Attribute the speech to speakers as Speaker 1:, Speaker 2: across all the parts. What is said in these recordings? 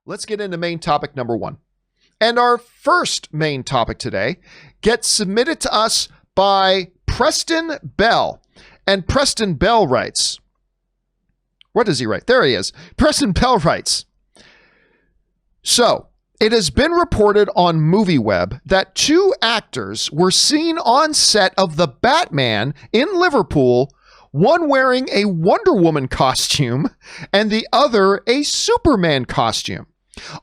Speaker 1: Let's get into main topic number one. And our first main topic today gets submitted to us by Preston Bell. And Preston Bell writes, what does he write? There he is. Preston Bell writes, so it has been reported on MovieWeb that two actors were seen on set of The Batman in Liverpool, one wearing a Wonder Woman costume and the other a Superman costume.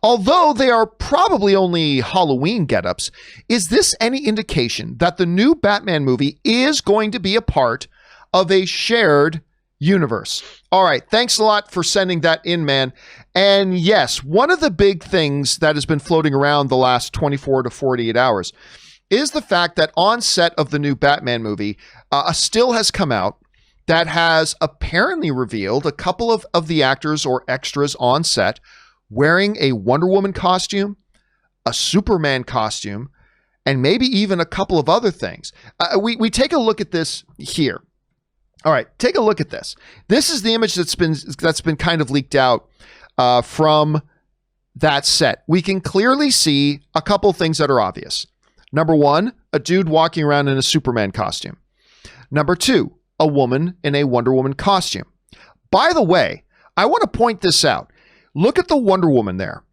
Speaker 1: Although they are probably only Halloween getups, is this any indication that the new Batman movie is going to be a part of a shared universe? All right, thanks a lot for sending that in, man. And yes, one of the big things that has been floating around the last 24 to 48 hours is the fact that on set of the new Batman movie, a still has come out that has apparently revealed a couple of the actors or extras on set wearing a Wonder Woman costume, a Superman costume, and maybe even a couple of other things. We take a look at this here. All right, take a look at this. This is the image that's been kind of leaked out from that set. We can clearly see a couple things that are obvious. Number one, a dude walking around in a Superman costume. Number two, a woman in a Wonder Woman costume. By the way, I want to point this out. Look at the Wonder Woman there.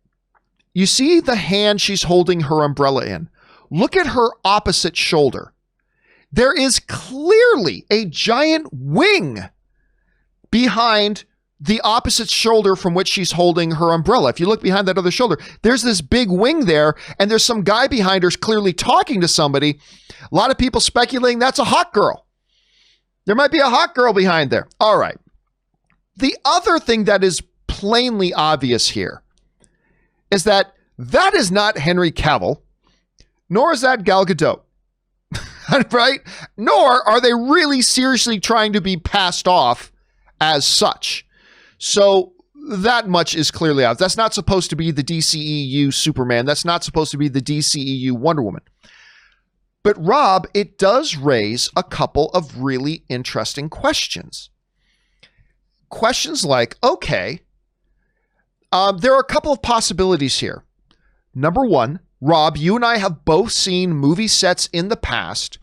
Speaker 1: You see the hand she's holding her umbrella in. Look at her opposite shoulder. There is clearly a giant wing behind the opposite shoulder from which she's holding her umbrella. If you look behind that other shoulder, there's this big wing there, and there's some guy behind her clearly talking to somebody. A lot of people speculating that's a hot girl. There might be a hot girl behind there. All right. The other thing that is plainly obvious here is that is not Henry Cavill, nor is that Gal Gadot. Right? Nor are they really seriously trying to be passed off as such. So that much is clearly out. That's not supposed to be the DCEU Superman. That's not supposed to be the DCEU Wonder Woman. But Rob, it does raise a couple of really interesting questions. Questions like, okay, there are a couple of possibilities here. Number one, Rob, you and I have both seen movie sets in the past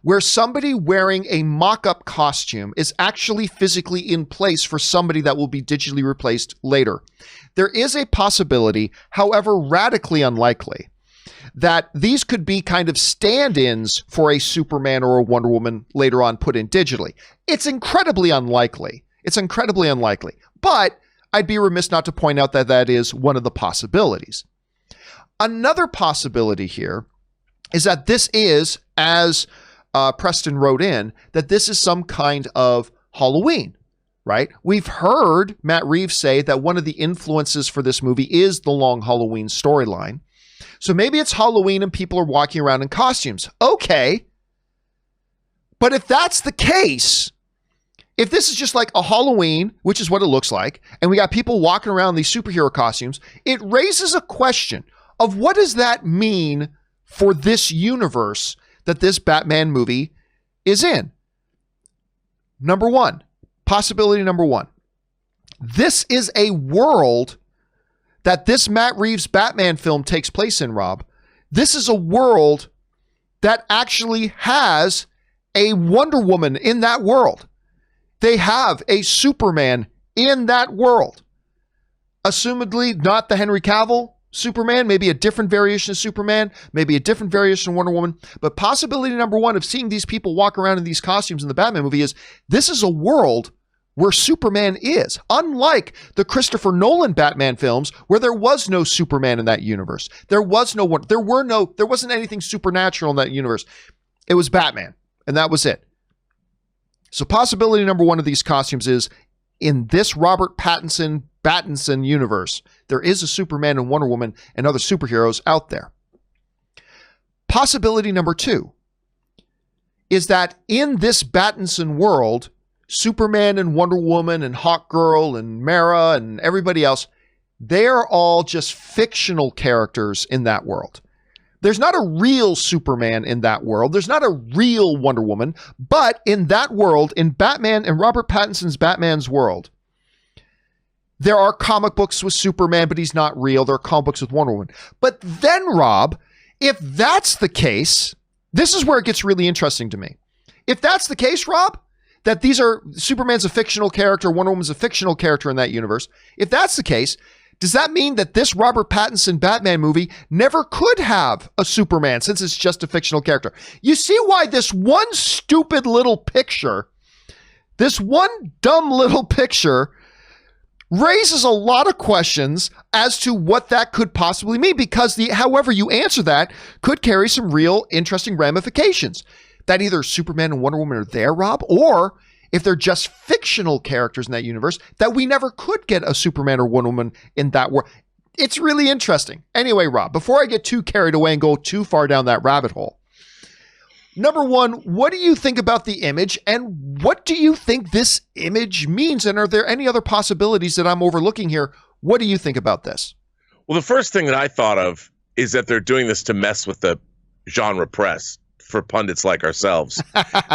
Speaker 1: where somebody wearing a mock-up costume is actually physically in place for somebody that will be digitally replaced later. There is a possibility, however radically unlikely, that these could be kind of stand-ins for a Superman or a Wonder Woman later on put in digitally. It's incredibly unlikely. But I'd be remiss not to point out that that is one of the possibilities. Another possibility here is that this is, as Preston wrote in, that this is some kind of Halloween, right? We've heard Matt Reeves say that one of the influences for this movie is the long Halloween storyline. So maybe it's Halloween and people are walking around in costumes. Okay. But if that's the case, if this is just like a Halloween, which is what it looks like, and we got people walking around in these superhero costumes, it raises a question of what does that mean for this universe that this Batman movie is in? Possibility number one. This is a world that this Matt Reeves Batman film takes place in, Rob. This is a world that actually has a Wonder Woman in that world. They have a Superman in that world. Assumedly not the Henry Cavill Superman, maybe a different variation of Superman, maybe a different variation of Wonder Woman. But possibility number one of seeing these people walk around in these costumes in the Batman movie is this is a world where Superman is. Unlike the Christopher Nolan Batman films where there was no Superman in that universe. There wasn't anything supernatural in that universe. It was Batman, and that was it. So possibility number one of these costumes is in this Robert Pattinson universe, there is a Superman and Wonder Woman and other superheroes out there. Possibility number two is that in this Pattinson world, Superman and Wonder Woman and Hawkgirl and Mara and everybody else, they are all just fictional characters in that world. There's not a real Superman in that world. There's not a real Wonder Woman. But in that world, in Batman and Robert Pattinson's Batman's world, there are comic books with Superman, but he's not real. There are comic books with Wonder Woman. But then, Rob, if that's the case, this is where it gets really interesting to me. If that's the case, Rob, that Superman's a fictional character, Wonder Woman's a fictional character in that universe, if that's the case, does that mean that this Robert Pattinson Batman movie never could have a Superman since it's just a fictional character? You see why this one stupid little picture, this one dumb little picture raises a lot of questions as to what that could possibly mean, because however you answer that could carry some real interesting ramifications. That either Superman and Wonder Woman are there, Rob, or if they're just fictional characters in that universe, that we never could get a Superman or Wonder Woman in that world. It's really interesting. Anyway, Rob, before I get too carried away and go too far down that rabbit hole, number one, what do you think about the image, and what do you think this image means? And are there any other possibilities that I'm overlooking here? What do you think about this?
Speaker 2: Well, the first thing that I thought of is that they're doing this to mess with the genre press for pundits like ourselves.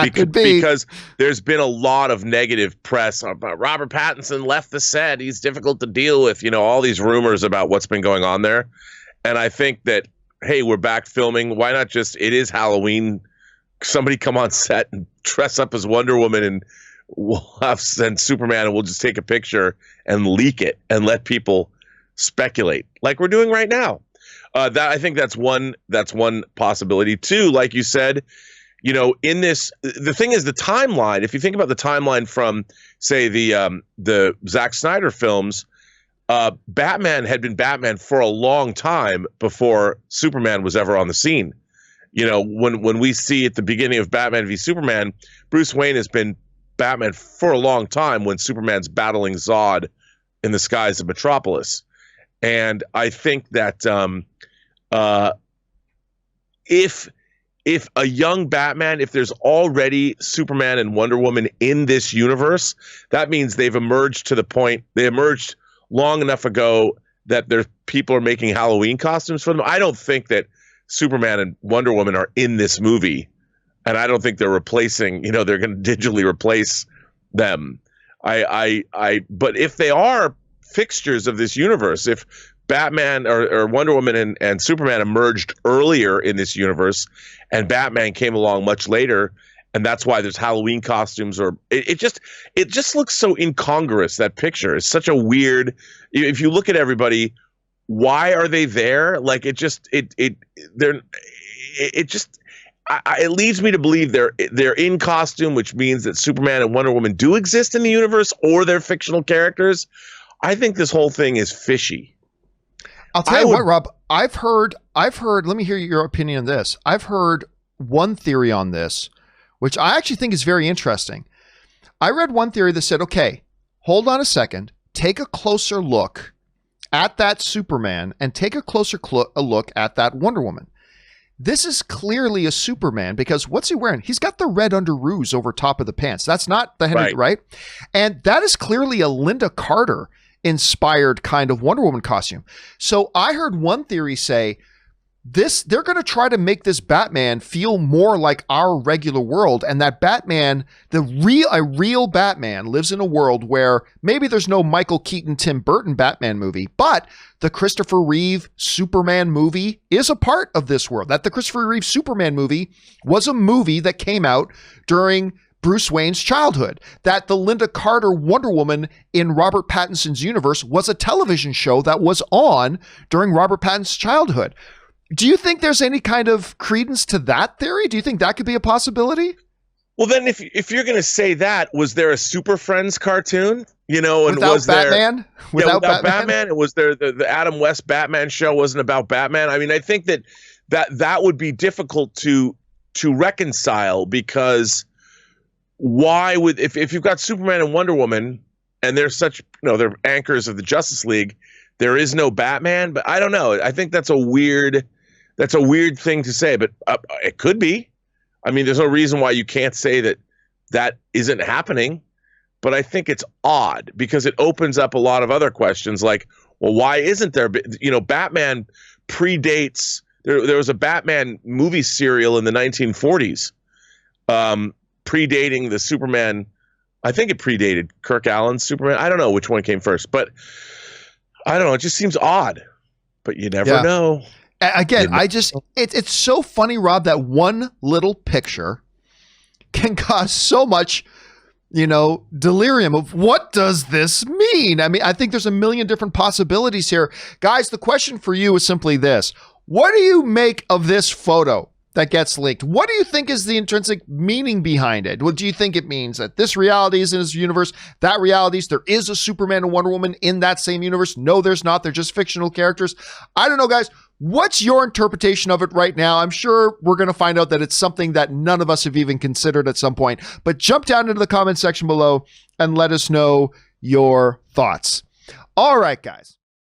Speaker 2: Because there's been a lot of negative press about Robert Pattinson left the set. He's difficult to deal with, all these rumors about what's been going on there. And I think that, hey, we're back filming. Why not it is Halloween. Somebody come on set and dress up as Wonder Woman, and we'll send Superman, and we'll just take a picture and leak it and let people speculate like we're doing right now. I think that's one possibility. Two, like you said, in this, the thing is the timeline. If you think about the timeline from, say, the Zack Snyder films, Batman had been Batman for a long time before Superman was ever on the scene. When we see at the beginning of Batman v Superman, Bruce Wayne has been Batman for a long time when Superman's battling Zod in the skies of Metropolis. And I think that if a young Batman, if there's already Superman and Wonder Woman in this universe, that means they emerged long enough ago that people are making Halloween costumes for them. I don't think that Superman and Wonder Woman are in this movie, and I don't think they're replacing, they're going to digitally replace them. But if they are fixtures of this universe, if Batman or Wonder Woman and Superman emerged earlier in this universe and Batman came along much later, and that's why there's Halloween costumes, or it just looks so incongruous. That picture is such a weird, if you look at everybody, why are they there? Like it leads me to believe they're in costume, which means that Superman and Wonder Woman do exist in the universe, or they're fictional characters. I think this whole thing is fishy.
Speaker 1: I'll tell you what, Rob, I've heard, let me hear your opinion on this. I've heard one theory on this, which I actually think is very interesting. I read one theory that said, okay, hold on a second, take a closer look at that Superman and take a closer look at that Wonder Woman. This is clearly a Superman, because what's he wearing? He's got the red underoos over top of the pants. That's not the Henry, right? And that is clearly a Linda Carter inspired kind of Wonder Woman costume. So I heard one theory say they're going to try to make this Batman feel more like our regular world, and that Batman, a real Batman, lives in a world where maybe there's no Michael Keaton, Tim Burton Batman movie, but the Christopher Reeve Superman movie is a part of this world. That the Christopher Reeve Superman movie was a movie that came out during Bruce Wayne's childhood. That the Linda Carter Wonder Woman in Robert Pattinson's universe was a television show that was on during Robert Pattinson's childhood. Do you think there's any kind of credence to that theory? Do you think that could be a possibility?
Speaker 2: Well, then if you're going to say that, was there a Super Friends cartoon? And
Speaker 1: without Batman?
Speaker 2: Without Batman? And was there the Adam West Batman show wasn't about Batman? I mean, I think that would be difficult to reconcile, because why would, if you've got Superman and Wonder Woman and they're such, they're anchors of the Justice League, there is no Batman? But I don't know. I think that's a weird thing to say, but it could be. I mean, there's no reason why you can't say that isn't happening, but I think it's odd because it opens up a lot of other questions like, well, why isn't there, Batman predates, there was a Batman movie serial in the 1940s, predating the Superman I think it predated Kirk Allen's Superman. I don't know which one came first, but I don't know. It just seems odd, but you never know.
Speaker 1: Again, it's so funny, Rob, that one little picture can cause so much, delirium of what does this mean? I mean, I think there's a million different possibilities here. Guys, the question for you is simply this. What do you make of this photo that gets leaked? What do you think is the intrinsic meaning behind it? What do you think it means that this reality is in this universe, that reality is there is a Superman and Wonder Woman in that same universe? No, there's not. They're just fictional characters. I don't know, guys. What's your interpretation of it right now? I'm sure we're going to find out that it's something that none of us have even considered at some point. But jump down into the comment section below and let us know your thoughts. All right, guys.